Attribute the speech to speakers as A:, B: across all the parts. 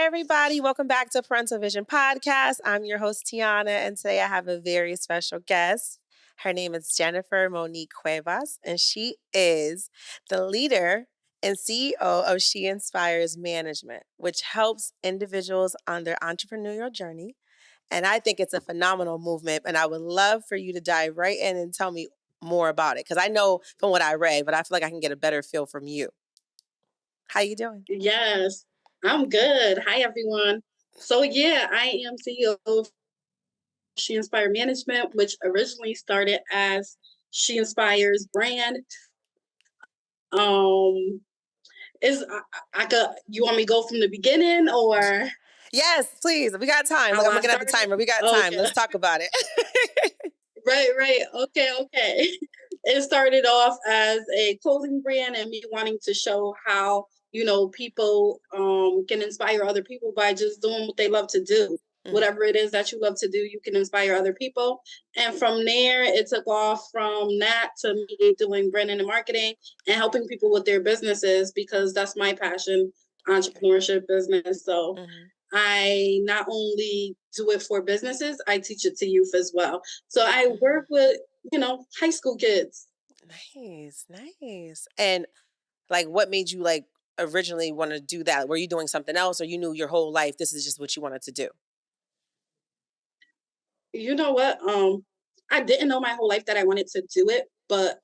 A: everybody. Welcome back to Parental Vision Podcast. I'm your host, Tiana, and today I have a very special guest. Her name is Jennifer Monique Cuevas, and she is the leader and CEO of She Inspires Management, which helps individuals on their entrepreneurial journey. And I think it's a phenomenal movement, and I would love for you to dive right in and tell me more about it, because I know from what I read, but I feel like I can get a better feel from you. How you doing?
B: Yes, I'm good. Hi, everyone. So, yeah, I am CEO of She Inspire Management, which originally started as She Inspires brand. Um, is I could you want me to go from the beginning or
A: Yes, please. We got time. Look,
B: how
A: I'm
B: I
A: looking at the
B: started?
A: timer. We got time.
B: Okay,
A: Let's talk about it.
B: right. Okay. It started off as a clothing brand and me wanting to show how people can inspire other people by just doing what they love to do.
A: Mhm.
B: Whatever it is that you love to do, you can inspire other people. And from there, it took off from that to me doing branding and marketing and helping people with their businesses because that's my passion,
A: Okay.
B: entrepreneurship business. So
A: Mhm.
B: I not only do it for businesses, I teach it to youth as well. So I work
A: Mhm.
B: with, high school kids.
A: Nice. And like, what made you like originally want to do that? Were you doing something else, or you knew your whole life this is just what you wanted to do?
B: You know what? I didn't know my whole life that I wanted to do it, but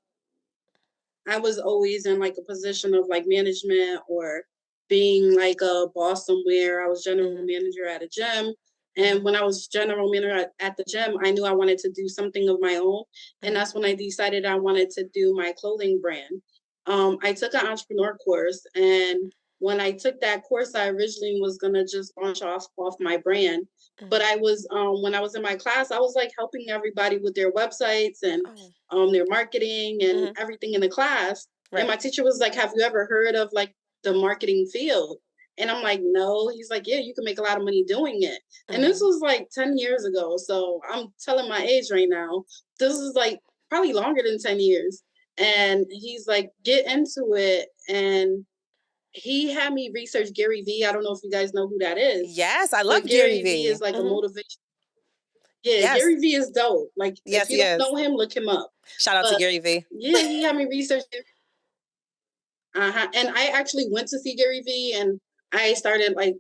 B: I was always in like a position of like management or being like a boss somewhere. I was general
A: Mhm.
B: manager at a gym. And
A: Mhm.
B: when I was general manager at the gym, I knew I wanted to do something of my own. And
A: Mhm.
B: that's when I decided I wanted to do my clothing brand. I took an entrepreneur course. And when I took that course, I originally was going to just launch off my brand. But
A: Mhm.
B: I was, when I was in my class, I was like helping everybody with their websites and
A: Oh.
B: their marketing and
A: Mhm.
B: everything in the class. And
A: Right.
B: my teacher was like, "Have you ever heard of like the marketing field?" And I'm like, "No." He's like, "Yeah, you can make a lot of money doing it." And this
A: Mhm.
B: was like 10 years ago. So I'm telling my age right now. This is like probably longer than 10 years. And he's like, "Get into it." And he had me research Gary Vee. I don't know if you guys know who that is,
A: Yes, I
B: but
A: love Gary
B: Gary Vee
A: Vee.
B: is like a
A: Mhm.
B: motivation. Yeah,
A: Yes.
B: Gary Vee is dope. Like if
A: Yes,
B: you
A: he
B: don't
A: is.
B: know him, look him up.
A: Shout out to
B: But
A: Gary Vee.
B: yeah, he had me research. And I actually went to see Gary Vee, and I started like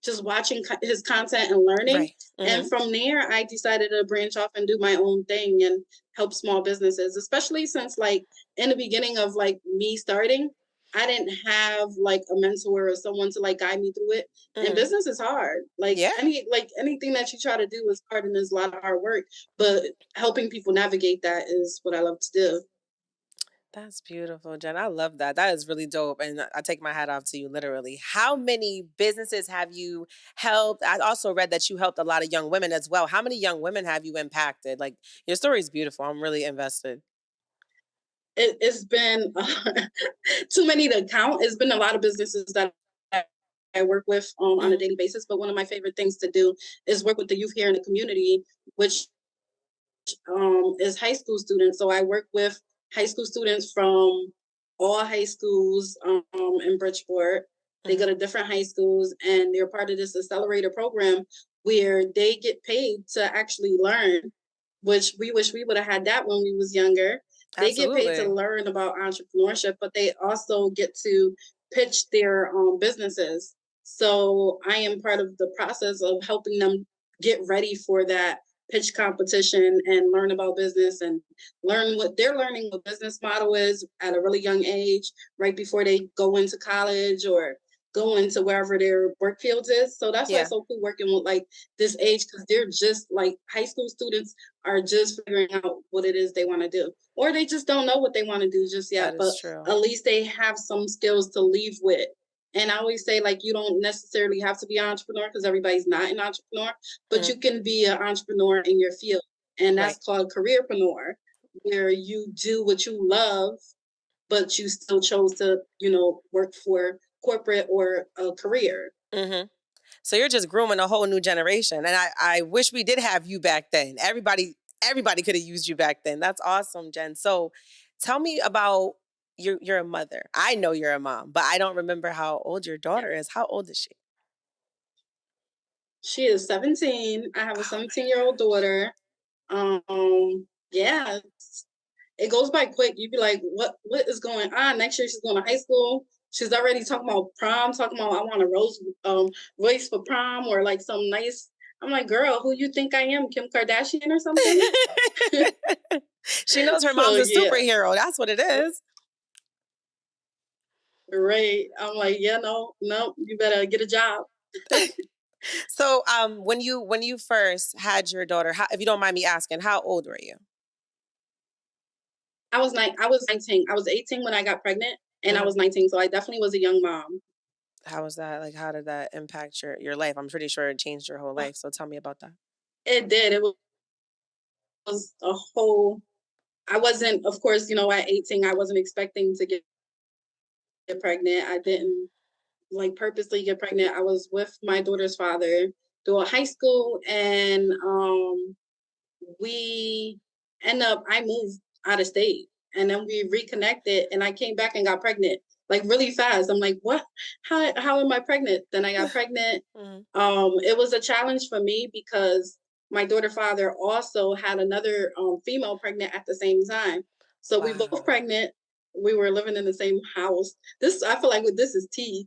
B: just watching his content and learning.
A: Right.
B: And
A: Mhm.
B: from there, I decided to branch off and do my own thing and help small businesses, especially since like in the beginning of like me starting, I didn't have like a mentor or someone to like guide me through it. And
A: Mhm.
B: business is hard. Like
A: Yeah.
B: anything that you try to do is hard and there's a lot of hard work. But helping people navigate that is what I love to do.
A: That's beautiful, Jen. I love that. That is really dope. And I take my hat off to you, literally. How many businesses have you helped? I also read that you helped a lot of young women as well. How many young women have you impacted? Like, your story is beautiful. I'm really invested.
B: It's been too many to count. It's been a lot of businesses that I work with on a
A: Hmm.
B: daily basis. But one of my favorite things to do is work with the youth here in the community, which is high school students. So I work with high school students from all high schools in Bridgeport. They go
A: Hmm.
B: to different high schools and they're part of this accelerator program where they get paid to actually learn, which we wish we would have had that when we was younger. They get paid to
A: Absolutely.
B: learn about entrepreneurship, but they also get to pitch their businesses. So I am part of the process of helping them get ready for that pitch competition and learn about business and learn what they're learning what business model is at a really young age, right before they go into college or go into wherever their work field is. So that's why it's
A: Yeah,
B: so cool working with like this age because they're just like high school students are just figuring out what it is they want to do. Or they just don't know what they want to do just
A: that
B: yet,
A: is
B: but
A: true.
B: at least they have some skills to leave with. And I always say, like, you don't necessarily have to be an entrepreneur because everybody's not an entrepreneur, but
A: Hmm.
B: you can be an entrepreneur in your field. And
A: Right.
B: that's called careerpreneur, where you do what you love, but you still chose to, work for corporate or a career.
A: Hmm. So you're just grooming a whole new generation. And I wish we did have you back then. Everybody could have used you back then. That's awesome, Jen. So tell me about you're a mother. I know you're a mom, but I don't remember how old your
B: Yeah.
A: daughter is. How old is she?
B: She is 17. I have a
A: Oh
B: 17-year-old daughter. Yeah, it goes by quick. You'd be like, what is going on? Next year she's going to high school. She's already talking about prom, talking about I want a rose voice for prom or like some nice. I'm like, girl, who you think I am, Kim Kardashian or something?
A: my God. She knows her
B: So
A: mom's a
B: yeah,
A: superhero. That's what it is.
B: right. I'm like, yeah, no, no, you better get a job.
A: So, when you first had your daughter, how, if you don't mind me asking, how old were you?
B: I was 19. I was 18 when I got pregnant, and I
A: Mhm.
B: was 19, so I definitely was a young mom.
A: How was that? Like, how did that impact your life? I'm pretty sure it changed your whole life. So tell me about that.
B: It did. It was a whole. I wasn't, of course, at 18, I wasn't expecting to get pregnant. I
A: Mhm.
B: didn't like purposely get pregnant. I was with my daughter's father through high school, and we end up I moved out of state, and then we reconnected, and I came back and got pregnant like really fast. I'm like, what? How am I pregnant? Then I got pregnant.
A: Mhm.
B: It was a challenge for me because my daughter father also had another female pregnant at the same time. So we both
A: Wow.
B: pregnant. We were living in the same house. This I feel like this is tea.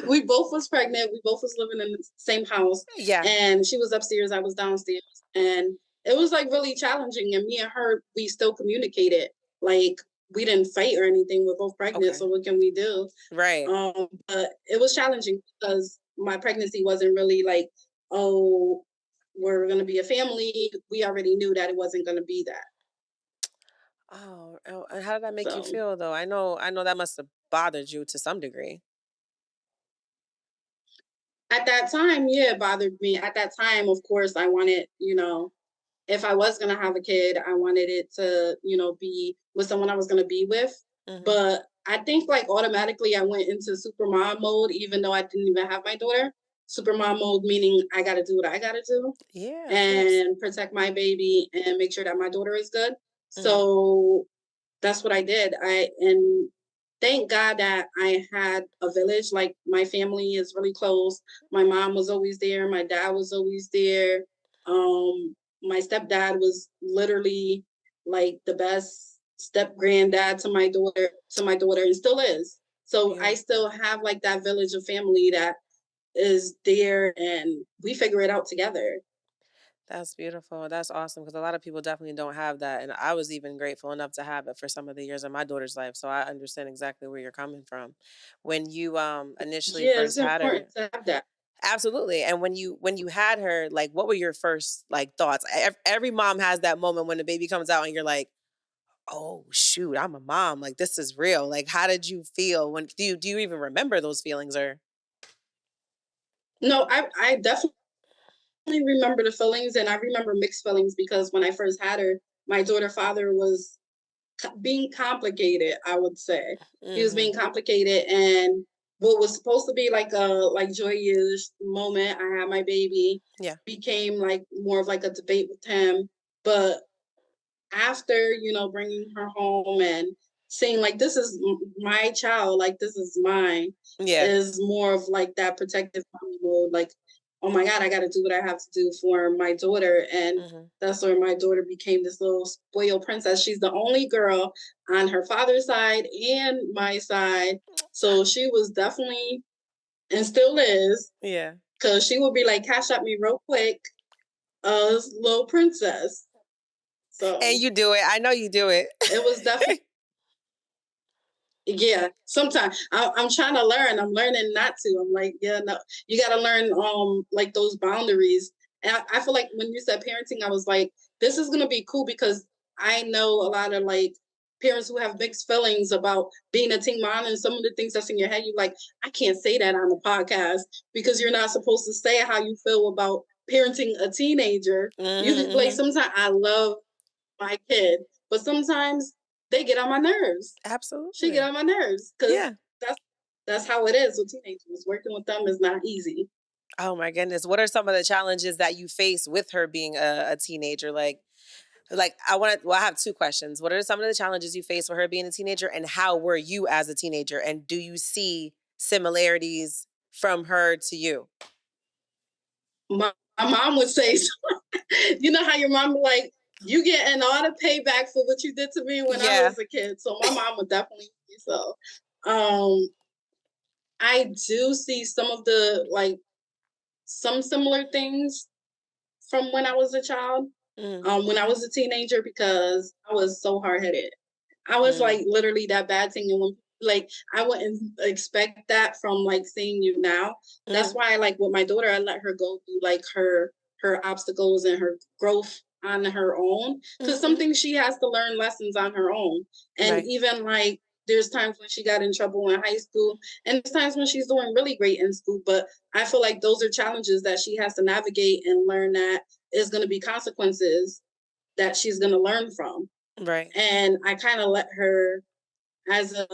B: We both was pregnant. We both was living in the same house,
A: Yeah.
B: and she was upstairs. I was downstairs, and it was like really challenging. And me and her, we still communicated. Like we didn't fight or anything. We're both pregnant,
A: Okay.
B: so what can we do?
A: Right.
B: But it was challenging because my pregnancy wasn't really like, oh, we're gonna be a family. We already knew that it wasn't gonna be that.
A: Oh, and how did that make you
B: So
A: feel though? I know that must have bothered you to some degree.
B: at that time, yeah, it bothered me. At that time, of course, I wanted, if I was gonna have a kid, I wanted it to, be with someone I was gonna be with.
A: Mhm.
B: But I think like automatically I went into super mom mode, even though I didn't even have my daughter. Super mom mode meaning I gotta do what I gotta do
A: Yeah, of course.
B: and protect my baby and make sure that my daughter is good.
A: Mhm.
B: So that's what I did. And thank God that I had a village. Like my family is really close. My mom was always there. My dad was always there. My stepdad was literally like the best step granddad to my daughter, and still is. So I still
A: Beautiful.
B: have like that village of family that is there, and we figure it out together.
A: That's beautiful. That's awesome because a lot of people definitely don't have that, and I was even grateful enough to have it for some of the years of my daughter's life. So I understand exactly where you're coming from. When you initially
B: Yeah, it's
A: first had
B: important
A: her,
B: to have that.
A: absolutely. And when you had her, like, what were your first like thoughts? Every mom has that moment when the baby comes out, and you're like, "Oh shoot, I'm a mom. Like this is real." Like, how did you feel when? Do you even remember those feelings or?
B: No, I definitely remember the feelings, and I remember mixed feelings because when I first had her, my daughter father was being complicated. I would say he was
A: Hmm.
B: being complicated, and what was supposed to be like a like joyous moment, I had my baby,
A: Yeah.
B: became like more of like a debate with him. But after bringing her home and saying like this is my child, like this is mine,
A: Yeah.
B: is more of like that protective mommy mode, like oh my god, I got to do what I have to do for my daughter. And
A: Hmm.
B: that's where my daughter became this little spoiled princess. She's the only girl on her father's side and my side, so she was definitely, and still is,
A: Yeah.
B: because she would be like cash at me real quick, little princess.
A: And
B: So
A: you do it. I know you do it.
B: it was definitely. Yeah, sometimes I'm trying to learn. I'm learning not to. I'm like, yeah, no, you got to learn, like those boundaries. And I feel like when you said parenting, I was like, this is gonna be cool because I know a lot of like parents who have mixed feelings about being a teen mom, and some of the things that's in your head, you like, I can't say that on the podcast because you're not supposed to say how you feel about parenting a teenager. You like
A: Hmm.
B: sometimes I love my kid, but sometimes they get on my nerves. She get
A: Absolutely.
B: on my nerves because
A: Yeah.
B: that's how it is with teenagers. Working with them is not easy.
A: Oh my goodness. What are some of the challenges that you face with her being a teenager? Like, Like, I have 2 questions. What are some of the challenges you faced with her being a teenager, and how were you as a teenager? And do you see similarities from her to you?
B: My mom would say, you know how your mom be like, you getting all the payback for what you did to me when I
A: Yeah.
B: was a kid. So my mom would definitely say so. Um, I do see some of the like some similar things from when I was a child,
A: Mm,
B: when I was a teenager, because I was so hard headed. I was
A: mm,
B: like literally that bad thing, and when like I wouldn't expect that from like seeing you now. That's
A: mm,
B: why like with my daughter, I let her go through like her obstacles and her growth on her own, because some
A: mhm.
B: things she has to learn lessons on her own. And
A: Right,
B: even like there's times when she got in trouble in high school, and there's times when she's doing really great in school. But I feel like those are challenges that she has to navigate and learn that is going to be consequences that she's going to learn from.
A: right,
B: And I kind of let her, as a,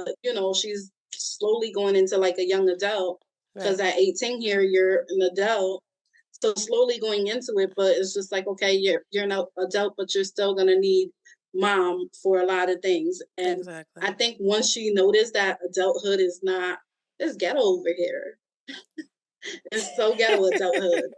B: she's slowly going into like a young adult, because
A: right.
B: at 18 here you're an adult, so slowly going into it. But it's just like, okay, you're an adult, but you're still going to need mom for a lot of things. And I
A: Exactly.
B: think once she noticed that adulthood is not, it's ghetto over here, it's so ghetto adulthood,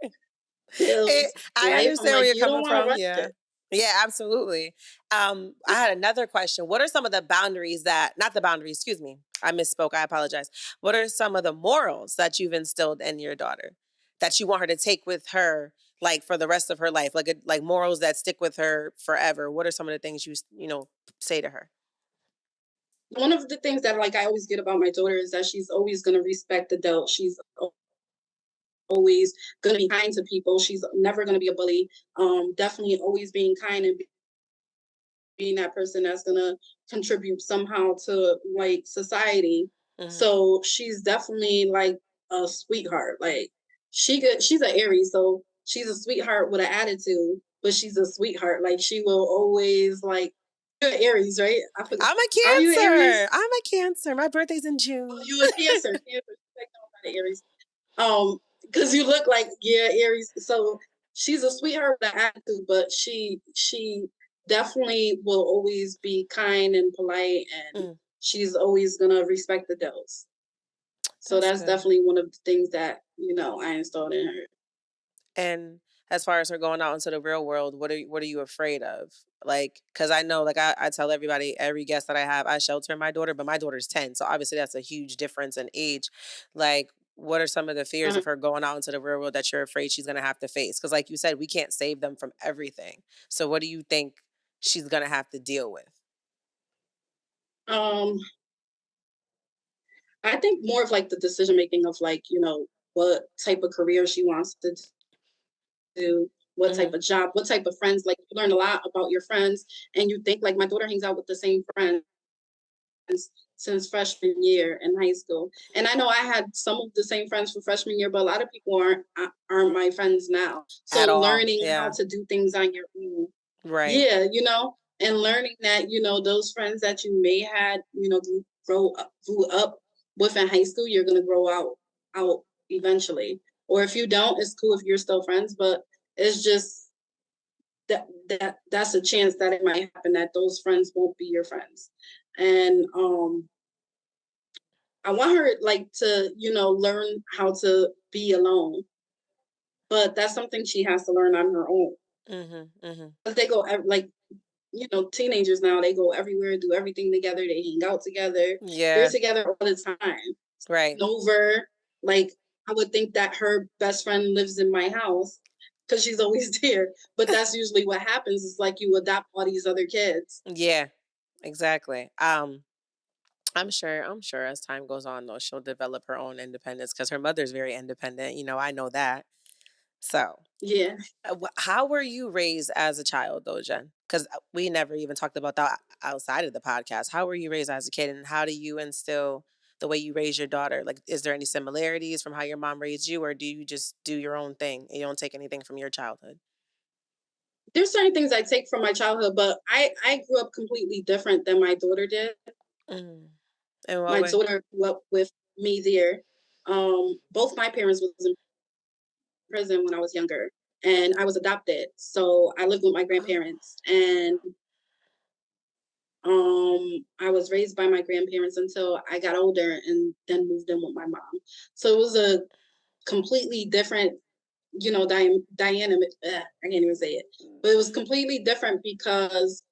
B: bills,
A: I
B: life, I'm
A: understand where
B: like,
A: you're
B: you don't
A: coming
B: want to
A: from.
B: rush
A: Yeah.
B: it.
A: Yeah, absolutely. I had another question. What are some of the boundaries that, not the boundaries, excuse me, I misspoke. I apologize. What are some of the morals that you've instilled in your daughter that you want her to take with her, like for the rest of her life, like like morals that stick with her forever? What are some of the things say to her?
B: One of the things that like I always get about my daughter is that she's always going to respect adults. She's always going to be kind to people. She's never going to be a bully. Definitely always being kind and being that person that's going to contribute somehow to like society.
A: Hmm.
B: So she's definitely like a sweetheart. Like she's an Aries, so she's a sweetheart with an attitude, but she's a sweetheart. Like she will always like, you're an Aries, right? I forgot.
A: I'm a
B: Are you
A: Cancer.
B: Aries?
A: I'm a Cancer. My birthday's in
B: Oh,
A: June.
B: you a Cancer. Cancer. Like, no, I'm not an Aries. Because you look like, yeah, Aries. So she's a sweetheart with an attitude, but she definitely will always be kind and polite, and
A: Mm,
B: she's always gonna respect adults. So
A: that's
B: that's
A: good.
B: definitely one of the things that I installed in her.
A: And as far as her going out into the real world, what are you afraid of? Like, because I know, like I tell everybody, every guest that I have, I shelter my daughter, but my daughter's 10, so obviously that's a huge difference in age. Like, what are some of the fears
B: Uh,
A: of her going out into the real world that you're afraid she's gonna have to face? Because, like you said, we can't save them from everything. So, what do you think she's gonna have to deal with?
B: Um, I think more of like the decision making of like, what type of career she wants to do, what type
A: Hmm.
B: of job, what type of friends. Like you learn a lot about your friends, and you think like my daughter hangs out with the same friends since freshman year in high school. And I know I had some of the same friends from freshman year, but a lot of people aren't my friends now.
A: At
B: So
A: all?
B: learning how
A: Yeah.
B: to do things on your own,
A: Right.
B: yeah, and learning that those friends that you may had grew up with in high school, you're gonna grow out eventually. Or if you don't, it's cool if you're still friends, but it's just that's a chance that it might happen that those friends won't be your friends. And I want her like to, learn how to be alone, but that's something she has to learn on her own.
A: Hmm. Hmm.
B: Because they go like, teenagers now, they go everywhere, do everything together, they hang out together, they're
A: Yeah.
B: together all the time.
A: Right.
B: Over, like I would think that her best friend lives in my house because she's always there, but that's usually what happens. It's like you adopt all these other kids.
A: Yeah. Exactly. I'm sure as time goes on though, she'll develop her own independence because her mother's very independent. I know that. So,
B: Yeah.
A: how were you raised as a child though, Jen? Because we never even talked about that outside of the podcast. How were you raised as a kid, and how do you instill the way you raise your daughter? Like, is there any similarities from how your mom raised you, or do you just do your own thing and you don't take anything from your childhood?
B: There's certain things I take from my childhood, but I grew up completely different than my daughter did.
A: Mm. In what
B: My
A: way?
B: daughter grew up with me there. Both my parents was in prison when I was younger. and I was adopted. So I lived with my grandparents, and I was raised by my grandparents until I got older and then moved in with my mom. So it was a completely different, dynamic. I can't even say it, but it was completely different because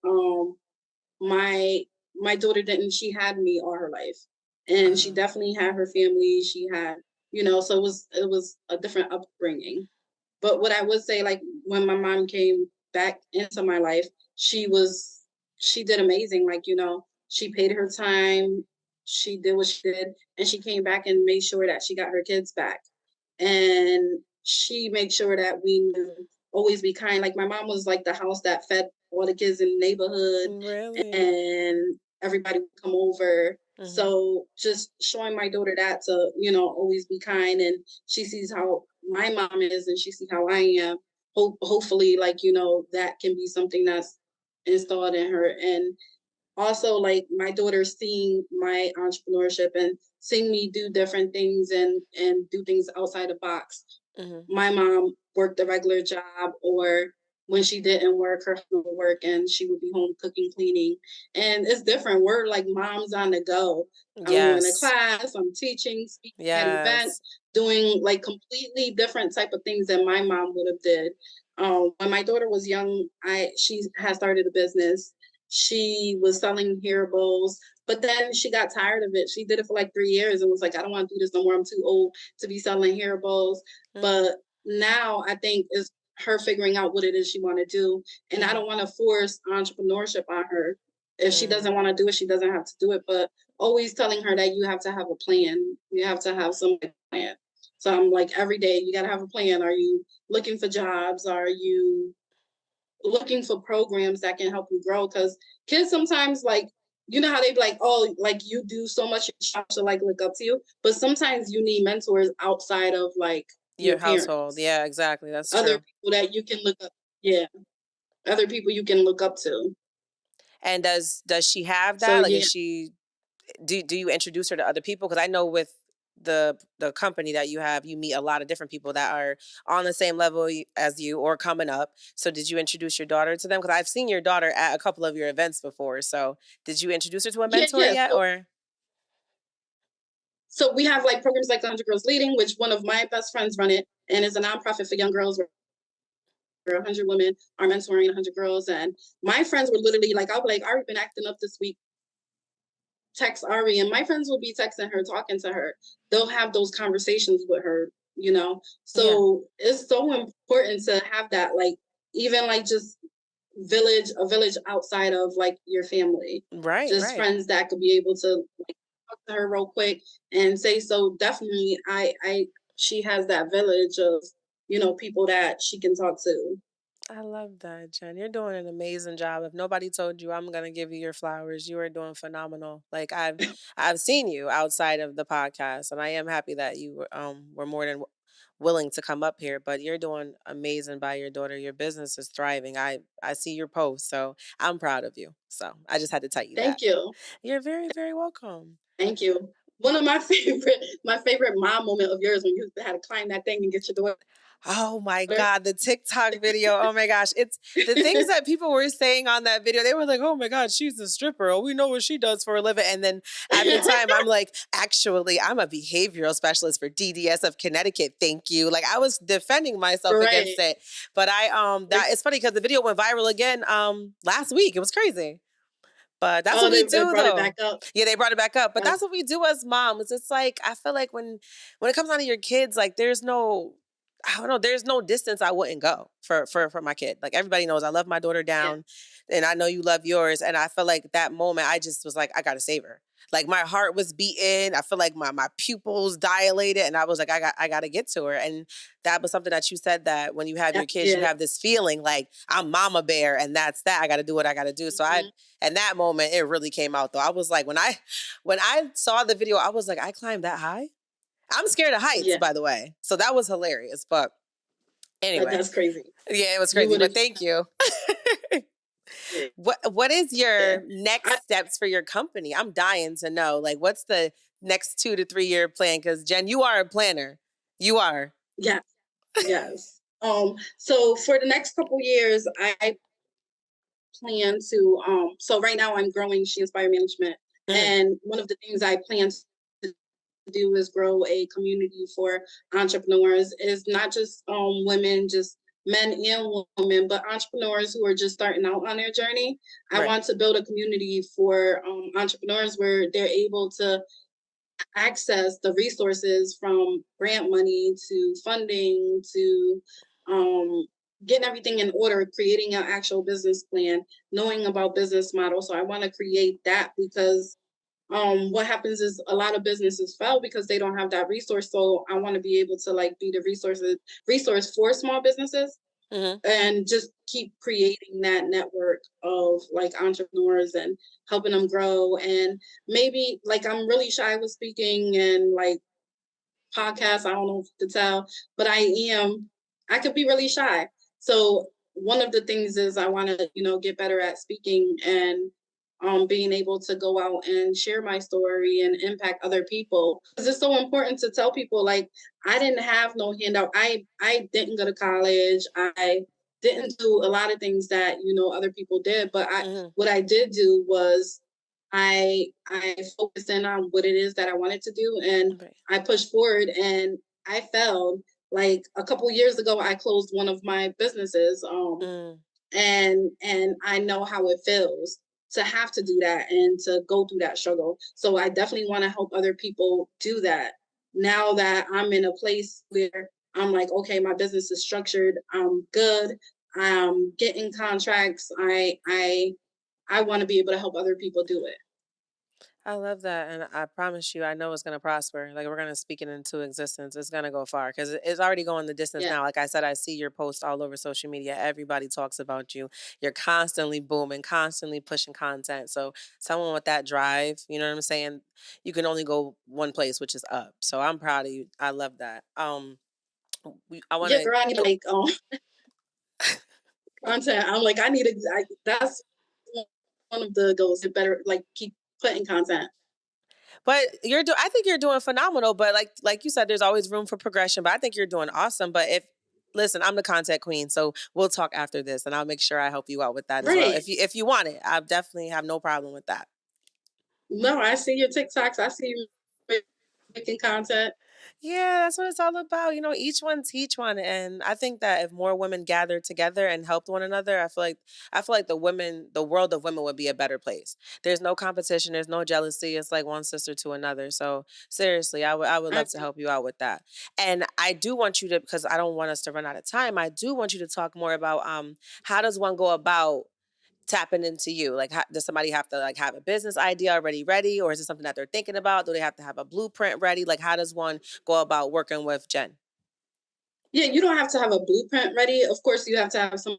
B: my my daughter didn't. She had me all her life, and she
A: Uh,
B: definitely had her family. She had, so it was a different upbringing. But what I would say, like when my mom came back into my life, she was she did amazing. Like, she paid her time, she did what she did, and she came back and made sure that she got her kids back. And she made sure that we knew always be kind. Like my mom was like the house that fed all the kids in the neighborhood,
A: really?
B: and everybody would come over.
A: Mhm.
B: So just showing my daughter that to, always be kind, and she sees how my mom is and she sees how I am. Hopefully, like, that can be something that's installed in her. And also, like, my daughter seeing my entrepreneurship and seeing me do different things and do things outside the box.
A: Mhm.
B: My mom worked a regular job, or when she didn't work, her husband would work and she would be home cooking, cleaning. And it's different. We're like moms on the go. I'm going to
A: Yes.
B: class, I'm teaching, speaking at events,
A: Yes.
B: doing like completely different type of things that my mom would have did. When my daughter was young, she had started a business. She was selling hair bows, but then she got tired of it. She did it for like 3 years and was like, I don't want to do this no more. I'm too old to be selling hair bows.
A: Mhm.
B: But now I think is her figuring out what it is she want to do, and I
A: Mhm.
B: don't want to force entrepreneurship on her. If she
A: Mm.
B: doesn't want to do it, she doesn't have to do it. But always telling her that you have to have a plan. You have to have some plan. So I'm like, every day you got to have a plan. Are you looking for jobs? Are you looking for programs that can help you grow? Because kids sometimes, like, you know how they be like, oh, like you do so much, your child should like look up to you. But sometimes you need mentors outside of like
A: Your
B: your
A: household.
B: parents,
A: Yeah, exactly. That's
B: other
A: true.
B: people that you can look up. Yeah, other people you can look up to.
A: And does she have
B: So
A: that? Like, is
B: yeah,
A: she do you introduce her to other people? Because I know with the company that you have, you meet a lot of different people that are on the same level as you or coming up. So did you introduce your daughter to them? Because I've seen your daughter at a couple of your events before. So did you introduce her to a
B: yeah,
A: mentor
B: yeah.
A: yet? Or
B: So we have like programs like 100 Girls Leading, which one of my best friends run it, and it's a nonprofit for young girls where 100 women are mentoring 100 girls. And my friends were literally like, I'll be like, I've been acting up this week, text Ari, and my friends will be texting her, talking to her. They'll have those conversations with her.
A: yeah.
B: So it's so important to have that, like, even like just a village outside of like your family,
A: Right,
B: just
A: right.
B: friends that could be able to like talk to her real quick and say, so definitely she has that village of, people that she can talk to.
A: I love that, Jen. You're doing an amazing job. If nobody told you, I'm gonna give you your flowers. You are doing phenomenal. Like I've seen you outside of the podcast, and I am happy that you were more than willing to come up here. But you're doing amazing by your daughter. Your business is thriving. I see your posts, so I'm proud of you. So I just had to tell you that.
B: Thank you.
A: You're very very welcome.
B: Thank you. One of my favorite mom moment of yours when you had to climb that thing and get your
A: Oh my
B: daughter.
A: God, the TikTok video. Oh my gosh. It's the things that people were saying on that video. They were like, oh my God, she's a stripper. Oh, we know what she does for a living. And then at the time, I'm like, actually, I'm a behavioral specialist for DDS of Connecticut. Thank you. Like I was defending myself against
B: Right.
A: it. But that it's funny because the video went viral again last week. It was crazy. But that's
B: Oh,
A: what we
B: they
A: do
B: brought it
A: though.
B: back up.
A: Yeah, they brought it back up. But
B: That's
A: that's what we do as moms. It's like I feel like when it comes down to your kids, like there's no I don't know, there's no distance I wouldn't go for my kid. Like everybody knows I love my daughter
B: yeah,
A: down and I know you love yours. And I feel like that moment I just was like, I gotta save her. Like my heart was beating. I feel like my pupils dilated and I was like, I gotta get to her. And that was something that you said that when you have your kids, you
B: yeah.
A: have this feeling like I'm mama bear and that's that. I gotta do what I gotta do. So
B: Mhm.
A: and that moment it really came out though. I was like, when I saw the video, I was like, I climbed that high. I'm scared of heights,
B: Yeah,
A: by the way. So that was hilarious. But anyway,
B: that's crazy.
A: yeah, it was
B: You
A: crazy.
B: would have.
A: But thank you.
B: Yeah,
A: What is
B: yeah.
A: your
B: I
A: next steps for your company? I'm dying to know. Like, what's the next 2 to 3 year plan? Because Jen, you are a planner. You are.
B: Yes, yes. So for the next couple years, I plan to so right now I'm growing She Inspire Management,
A: Mhm.
B: and one of the things I plan to do is grow a community for entrepreneurs. Is not just women, just men and women, but entrepreneurs who are just starting out on their journey. I
A: Right.
B: want to build a community for entrepreneurs where they're able to access the resources from grant money to funding to um, getting everything in order, creating an actual business plan, knowing about business models. So I want to create that because what happens is a lot of businesses fail because they don't have that resource. So I want to be able to like be the resource for small businesses
A: Mhm.
B: and just keep creating that network of like entrepreneurs and helping them grow. And maybe like I'm really shy with speaking and like podcasts. I don't know if you could tell, but I could be really shy. So one of the things is I want to, get better at speaking and being able to go out and share my story and impact other people. Because it's so important to tell people like I didn't have no handout. I didn't go to college. I didn't do a lot of things that, other people did. But I
A: Mhm.
B: what I did do was I focused in on what it is that I wanted to do and
A: Right.
B: I pushed forward and I failed. Like a couple years ago, I closed one of my businesses,
A: Mm.
B: and I know how it feels to have to do that and to go through that struggle. So I definitely want to help other people do that. Now that I'm in a place where I'm like, okay, my business is structured, I'm good, I'm getting contracts. I want to be able to help other people do it.
A: I love that, and I promise you, I know it's gonna prosper. Like, we're gonna speak it into existence. It's gonna go far because it's already going the distance
B: Yeah.
A: now. Like I said, I see your posts all over social media. Everybody talks about you. You're constantly booming, constantly pushing content. So, someone with that drive, you know what I'm saying? You can only go one place, which is up. So, I'm proud of you. I love that. I want
B: Yeah,
A: to
B: girl, I need like content. I'm like, I need to. That's one of the goals. It better like keep putting content.
A: But I think you're doing phenomenal, but like you said, there's always room for progression, but I think you're doing awesome. But if listen, I'm the content queen, so we'll talk after this and I'll make sure I help you out with that as well.
B: Right.
A: If you want it, I definitely have no problem with that.
B: No, I see your TikToks. I see you making content.
A: Yeah, that's what it's all about. Each one teach one. And I think that if more women gathered together and helped one another, I feel like the world of women would be a better place. There's no competition, there's no jealousy. It's like one sister to another. So seriously, I would love to
B: I,
A: help you out with that. And I do want you to, because I don't want us to run out of time, I do want you to talk more about how does one go about tapping into you? Like, does somebody have to like have a business idea already ready, or is it something that they're thinking about? Do they have to have a blueprint ready? Like, how does one go about working with Jen?
B: yeah, you don't have to have a blueprint ready. Of course, you have to have some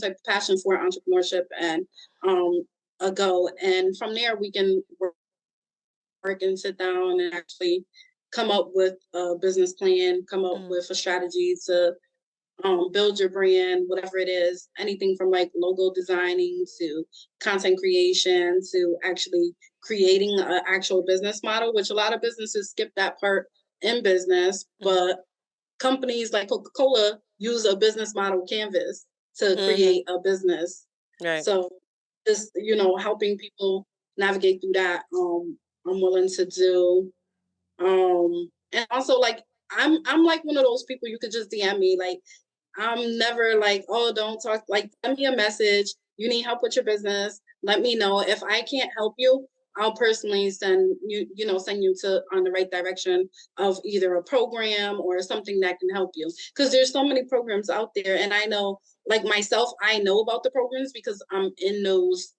B: type of passion for entrepreneurship and um, a go. And from there, we can work and sit down and actually come up with a business plan, come up
A: Mm,
B: with a strategy to build your brand, whatever it is, anything from like logo designing to content creation to actually creating an actual business model, which a lot of businesses skip that part in business,
A: mm,
B: but companies like Coca-Cola use a business model canvas to
A: mm-hmm.
B: create a business.
A: Right.
B: So just, helping people navigate through that, I'm willing to do. And also like I'm like one of those people you could just DM me. Like I'm never like, oh, don't talk. Like, send me a message. You need help with your business. Let me know. If I can't help you, I'll personally send you to on the right direction of either a program or something that can help you. Because there's so many programs out there, and I know, like myself, I know about the programs because I'm in those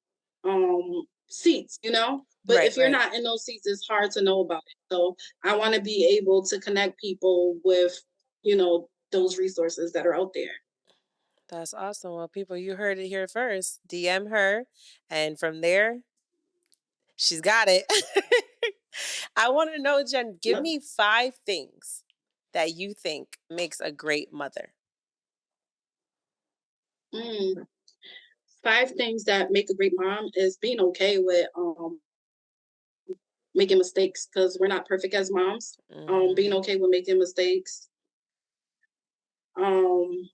B: seats. But
A: Right.
B: if you're
A: Right.
B: not in those seats, it's hard to know about it. So I want to be able to connect people with those resources that are out there.
A: That's awesome. Well, people, you heard it here first. DM her, and from there, she's got it. I want to know, Jen, give
B: Yep.
A: me 5 things that you think makes a great mother.
B: Mm. 5 things that make a great mom is being okay with making mistakes because we're not perfect as moms. Being
A: Hmm.
B: okay with making mistakes. Um,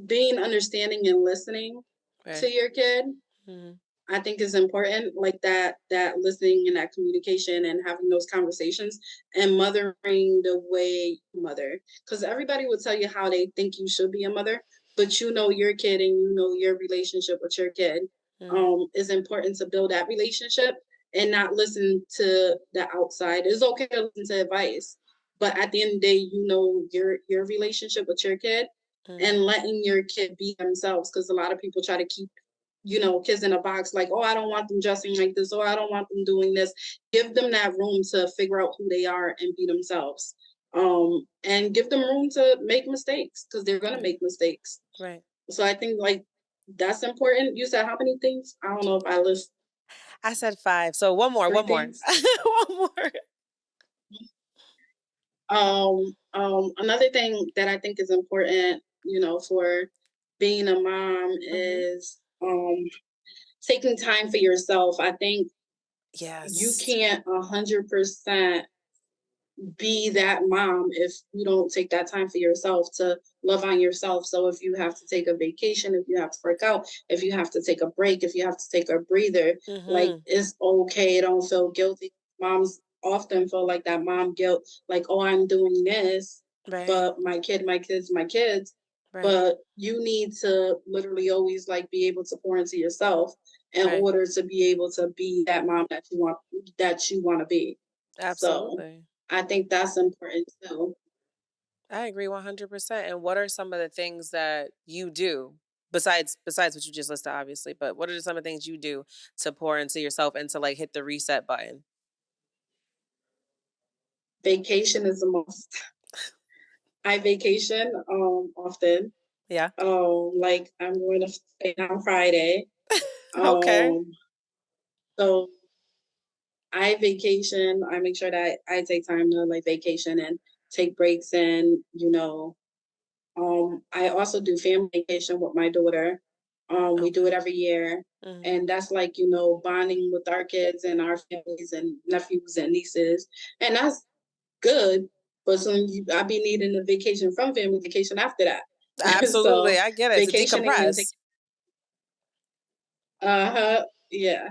B: being understanding and listening to
A: Right.
B: your kid,
A: Mhm.
B: I think is important, like that listening and that communication and having those conversations and mothering the way you mother. Because everybody will tell you how they think you should be a mother, but you know your kid and you know your relationship with your kid.
A: Mhm.
B: Is important to build that relationship and not listen to the outside. It's okay to listen to advice, but at the end of the day, you know your relationship with your kid and
A: Mhm.
B: letting your kid be themselves. Because a lot of people try to keep kids in a box like, oh, I don't want them dressing like this, or I don't want them doing this. Give them that room to figure out who they are and be themselves. And give them room to make mistakes because they're gonna
A: Right.
B: make mistakes.
A: Right.
B: So I think like that's important. You said how many things? I don't know if I list
A: I said 5. So one more,
B: three
A: one more.
B: things.
A: One more.
B: Another thing that I think is important, for being a mom
A: Mhm.
B: is taking time for yourself. I think you
A: Yes.
B: can't 100% be that mom if you don't take that time for yourself to love on yourself. So if you have to take a vacation, if you have to work out, if you have to take a break, if you have to take a breather, like
A: Mhm.
B: it's okay. Don't feel guilty. Moms often feel like that mom guilt, like, oh, I'm doing this,
A: Right.
B: but my kids, my kids.
A: Right.
B: But you need to literally always like be able to pour into yourself in
A: Right.
B: order to be able to be that mom that you want to be. So
A: Absolutely.
B: I think that's important too.
A: I agree 100%. And what are some of the things that you do besides what you just listed obviously, but what are some of the things you do to pour into yourself and to like hit the reset button?
B: Vacation is the most. I vacation often.
A: Yeah.
B: Like I'm going to Spain on Friday.
A: Okay.
B: Um, so I vacation. I make sure that I take time to like vacation and take breaks and I also do family vacation with my daughter. We do it
A: Okay.
B: every year.
A: Mhm.
B: And that's like, bonding with our kids and our families and nephews and nieces. And that's good. But soon I be needing a vacation from family vacation after that.
A: Absolutely.
B: So
A: I get it. To
B: vacationing and take
A: decompress.
B: uh-huh. Yeah.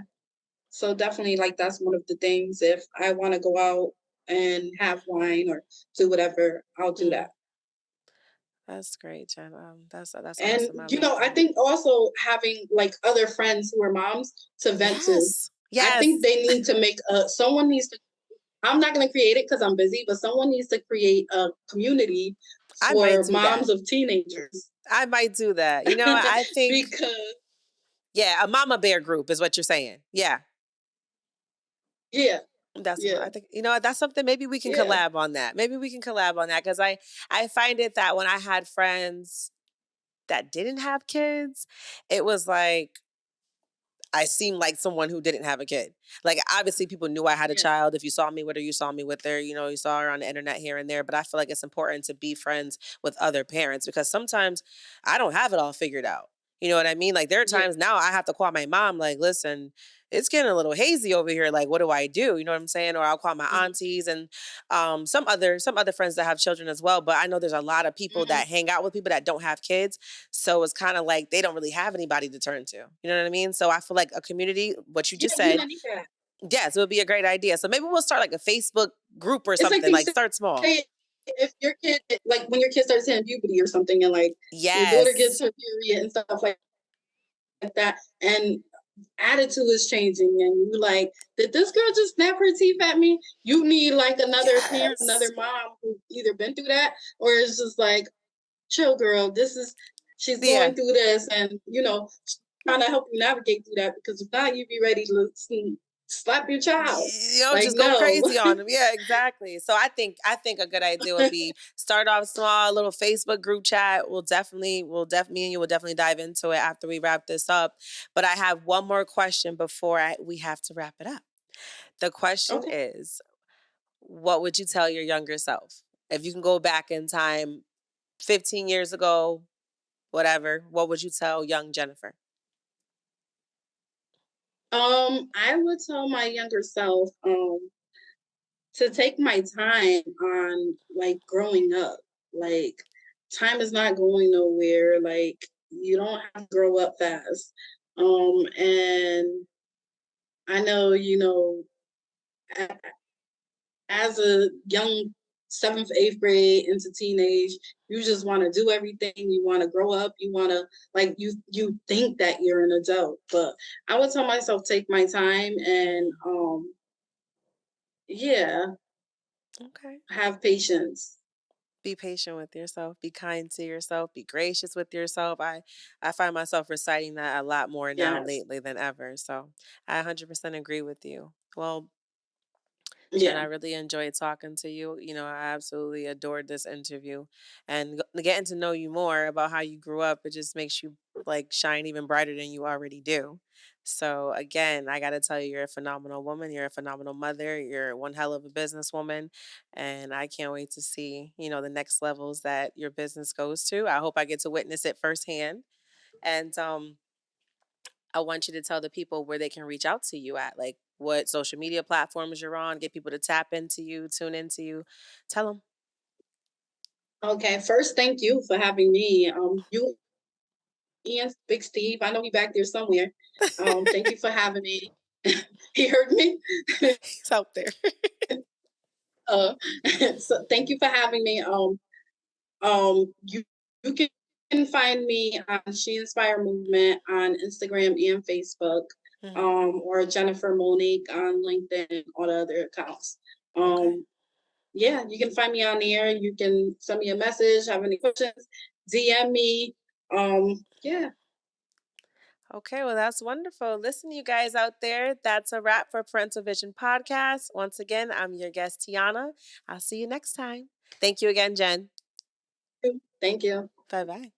B: So definitely like that's one of the things. If I want to go out and have wine or do whatever, I'll do that.
A: Mhm. That's great, Jen. That's
B: And
A: awesome. I love
B: I
A: that.
B: think also having like other friends who are moms to vent to.
A: Yes.
B: I think
A: Yes.
B: they need to make someone needs to. I'm not going to create it because I'm busy, but someone needs to create a community
A: I might
B: for
A: do that.
B: moms of teenagers
A: I might do that. You know, I think,
B: because
A: yeah, a mama bear group is what you're saying. Yeah.
B: yeah,
A: That's what
B: yeah,
A: I think. You know what? That's something maybe we can
B: yeah,
A: collab on that. Maybe we can collab on that because I find it that when I had friends that didn't have kids, it was like I seemed like someone who didn't have a kid. Like obviously people knew I had a
B: yeah,
A: child. If you saw me with her, you saw me with her, you saw her on the internet here and there. But I feel like it's important to be friends with other parents because sometimes I don't have it all figured out. You know what I mean? Like there are
B: yeah,
A: times now I have to call my mom, like, listen, it's getting a little hazy over here. Like, what do I do? You know what I'm saying? Or I'll call my
B: mhm,
A: aunties and some other friends that have children as well. But I know there's a lot of people
B: mhm.
A: that hang out with people that don't have kids. So it's kind of like they don't really have anybody to turn to. You know what I mean? So I feel like a community, what you
B: Yeah.
A: just
B: You
A: said,
B: don't need that.
A: yes, it would be a great idea. So maybe we'll start like a Facebook group or
B: It's like
A: something,
B: they
A: like
B: say
A: start small.
B: if your kid like when your kid starts hitting puberty or something, and like your daughter gets
A: Yes.
B: her period and stuff like that, and attitude is changing and you like, did this girl just snap her teeth at me? You need like another parent, another
A: Yes.
B: mom who either been through that or it's just like, chill girl, she's
A: Yeah.
B: going through this and trying to help you navigate through that because if not you'd be ready to slap your child. Like
A: Just go
B: no.
A: crazy on them. Yeah, exactly. So I think a good idea would be start off small, a little Facebook group chat. Me and you will definitely dive into it after we wrap this up. But I have one more question before we have to wrap it up. The question
B: Okay.
A: is, what would you tell your younger self? If you can go back in time 15 years ago, whatever, what would you tell young Jennifer?
B: I would tell my younger self, to take my time on like growing up. Like time is not going nowhere. Like you don't have to grow up fast. And I know, a- as a young seventh, eighth grade into teenage, you just want to do everything. You want to grow up. You want to like you think that you're an adult, but I would tell myself take my time and
A: Mhm.
B: yeah,
A: Okay.
B: have patience.
A: Be patient with yourself, be kind to yourself, be gracious with yourself. I find myself reciting that a lot more now
B: Yes.
A: lately than ever. So I 100% agree with you. Well, Jen,
B: Yeah.
A: I really enjoyed talking to you. I absolutely adored this interview and getting to know you more about how you grew up. It just makes you like shine even brighter than you already do. So again, I got to tell you, you're a phenomenal woman. You're a phenomenal mother. You're one hell of a businesswoman. And I can't wait to see, the next levels that your business goes to. I hope I get to witness it firsthand. And I want you to tell the people where they can reach out to you at, like what social media platforms you're on, get people to tap into you, tune into you. Tell them.
B: Okay. First, thank you for having me. You, Ian, Big Steve. I know he back there somewhere. Thank you for having me. He heard me.
A: He's out there.
B: uh, so thank you for having me. You can find me on She Inspire Movement on Instagram and Facebook,
A: Mhm.
B: or Jennifer Monique on LinkedIn and all the other accounts.
A: Okay.
B: Um, yeah, you can find me on there. You can send me a message, have any questions, DM me. Yeah.
A: Okay. Well, that's wonderful. Listen, you guys out there, that's a wrap for Parental Vision Podcast. Once again, I'm your guest, Tiana. I'll see you next time. Thank you again, Jen.
B: Thank you.
A: Bye bye.